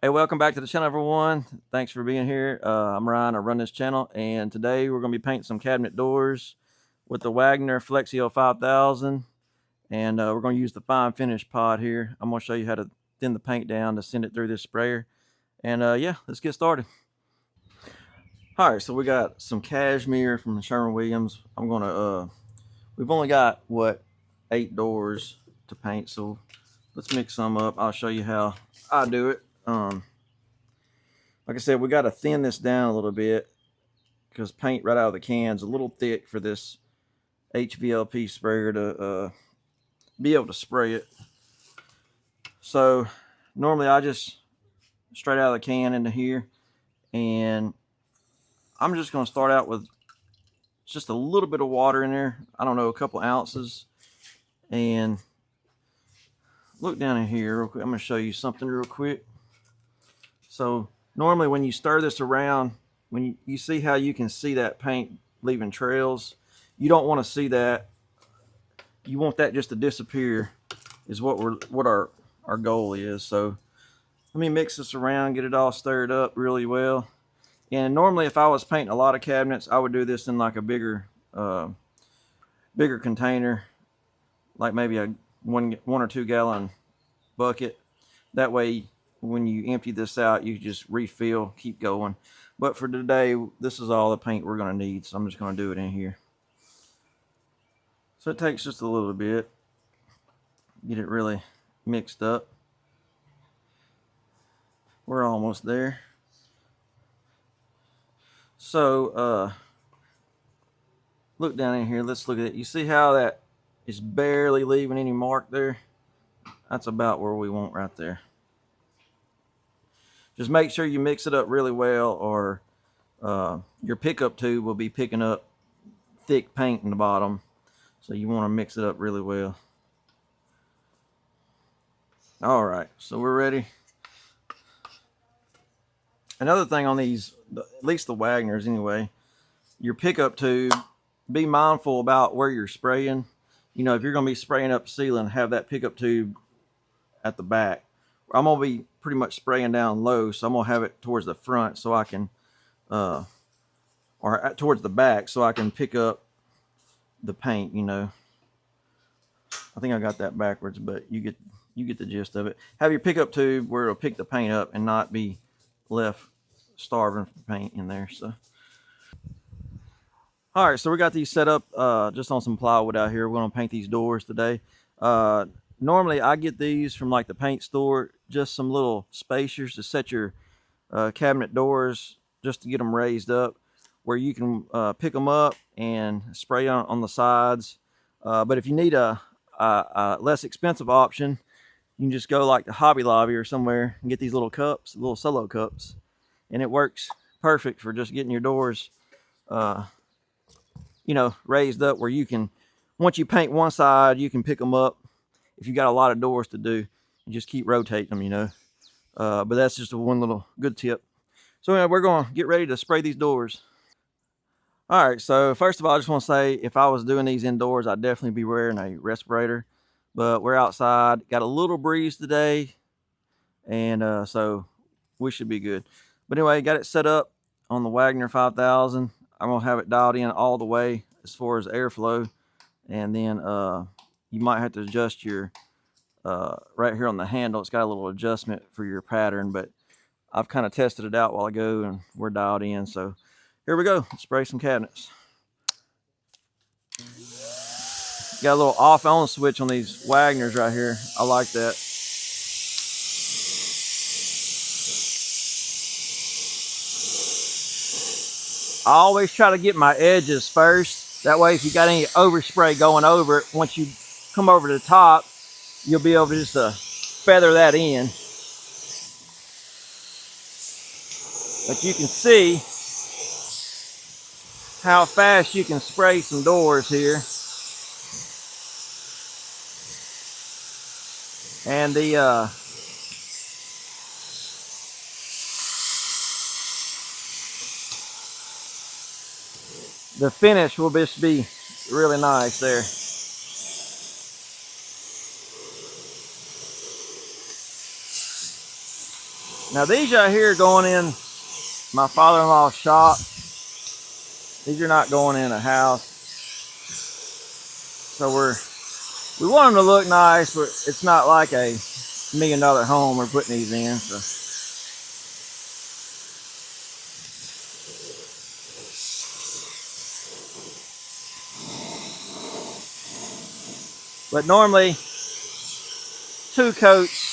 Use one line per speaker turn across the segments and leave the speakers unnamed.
Hey, welcome back to the channel, everyone. Thanks for being here. I'm Ryan. I run this channel, and today we're going to be painting some cabinet doors with the Wagner Flexio 5000, and we're going to use the fine finish pod here. I'm going to show you how to thin the paint down to send it through this sprayer, and yeah, let's get started. All right, so we got some cashmere from Sherwin-Williams. We've only got 8 doors to paint, so let's mix some up. I'll show you how I do it. Like I said, we got to thin this down a little bit because paint right out of the can is a little thick for this HVLP sprayer to be able to spray it. So normally I just straight out of the can into here, and I'm just going to start out with just a little bit of water in there. I don't know, a couple ounces. And look down in here real quick. I'm going to show you something real quick. So normally when you stir this around, when you see how you can see that paint leaving trails, you don't want to see that. You want that just to disappear is what our goal is. So let me mix this around, get it all stirred up really well. And normally if I was painting a lot of cabinets, I would do this in like a bigger container, like maybe a one or 2 gallon bucket. That way when you empty this out, you just refill, keep going. But for today, this is all the paint we're going to need, so I'm just going to do it in here. So it takes just a little bit, get it really mixed up. We're almost there. So look down in here, let's look at it. You see how that is barely leaving any mark there? That's about where we want right there. Just make sure you mix it up really well, or your pickup tube will be picking up thick paint in the bottom. So you want to mix it up really well. All right, so we're ready. Another thing on these, at least the Wagners anyway, your pickup tube, be mindful about where you're spraying. You know, if you're going to be spraying up ceiling, have that pickup tube at the back. I'm going to be pretty much spraying down low, so I'm going to have it towards the front so I can, or towards the back so I can pick up the paint, you know. I think I got that backwards, but you get the gist of it. Have your pickup tube where it'll pick the paint up and not be left starving for paint in there. So all right, so we got these set up just on some plywood out here. We're going to paint these doors today. Normally I get these from like the paint store, just some little spacers to set your cabinet doors, just to get them raised up where you can pick them up and spray on the sides. But if you need a less expensive option, you can just go like the Hobby Lobby or somewhere and get these little cups, little solo cups, and it works perfect for just getting your doors you know, raised up where you can, once you paint one side, you can pick them up. If you got a lot of doors to do, you just keep rotating them, you know. But that's just one little good tip. So anyway, we're going to get ready to spray these doors. All right, so first of all, I just want to say, if I was doing these indoors, I'd definitely be wearing a respirator. But we're outside, got a little breeze today, and so we should be good. But anyway, got it set up on the Wagner 5000. I'm going to have it dialed in all the way as far as airflow. And then you might have to adjust your, right here on the handle, it's got a little adjustment for your pattern. But I've kind of tested it out while ago, and we're dialed in. So here we go, spray some cabinets. Got a little off-on switch on these Wagners right here. I like that. I always try to get my edges first. That way, if you got any overspray going over it, once you come over to the top, you'll be able to just feather that in. But you can see how fast you can spray some doors here. And the finish will just be really nice there. Now these right here are going in my father-in-law's shop. These are not going in a house. So we want them to look nice, but it's not like a $1 million home we're putting these in. So. But normally 2 coats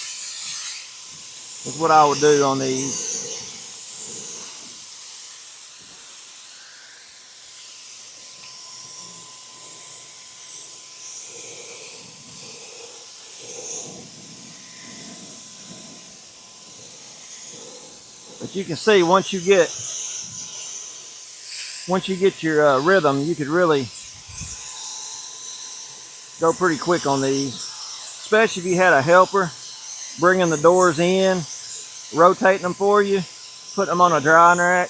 is what I would do on these. But you can see once you get your rhythm, you could really go pretty quick on these, especially if you had a helper bringing the doors in, rotating them for you, putting them on a drying rack.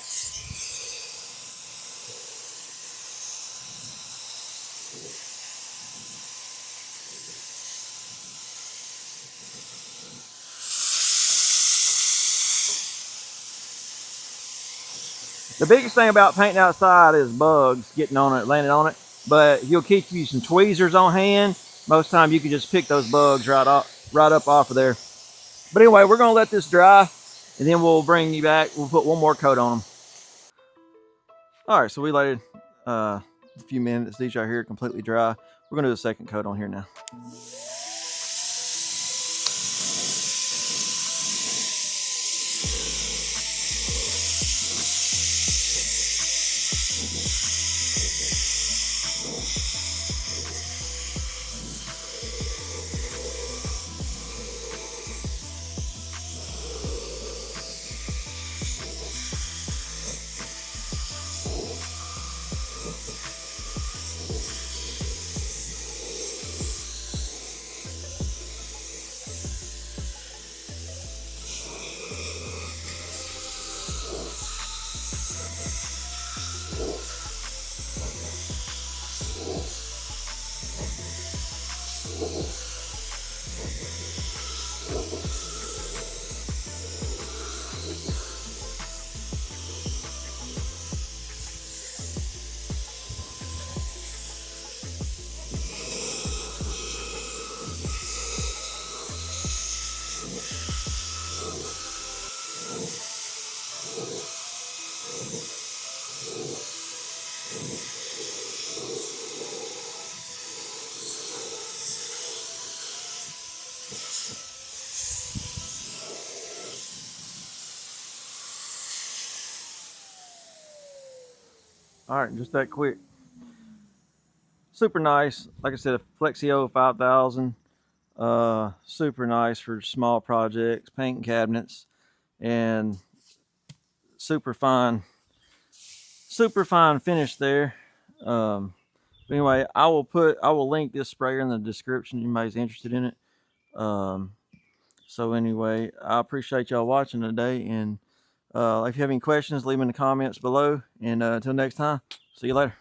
The biggest thing about painting outside is bugs getting on it, landing on it. But you'll keep you some tweezers on hand. Most time you can just pick those bugs right up off of there. But anyway, we're gonna let this dry, and then we'll bring you back. We'll put one more coat on them. All right, so we let it a few minutes. These right here are completely dry. We're gonna do a second coat on here now. All right, just that quick. Super nice. Like I said, a Flexio 5000. Super nice for small projects, painting cabinets, and super fine finish there. Anyway, I will link this sprayer in the description if anybody's interested in it. So anyway, I appreciate y'all watching today, and if you have any questions, leave them in the comments below, and until next time, see you later.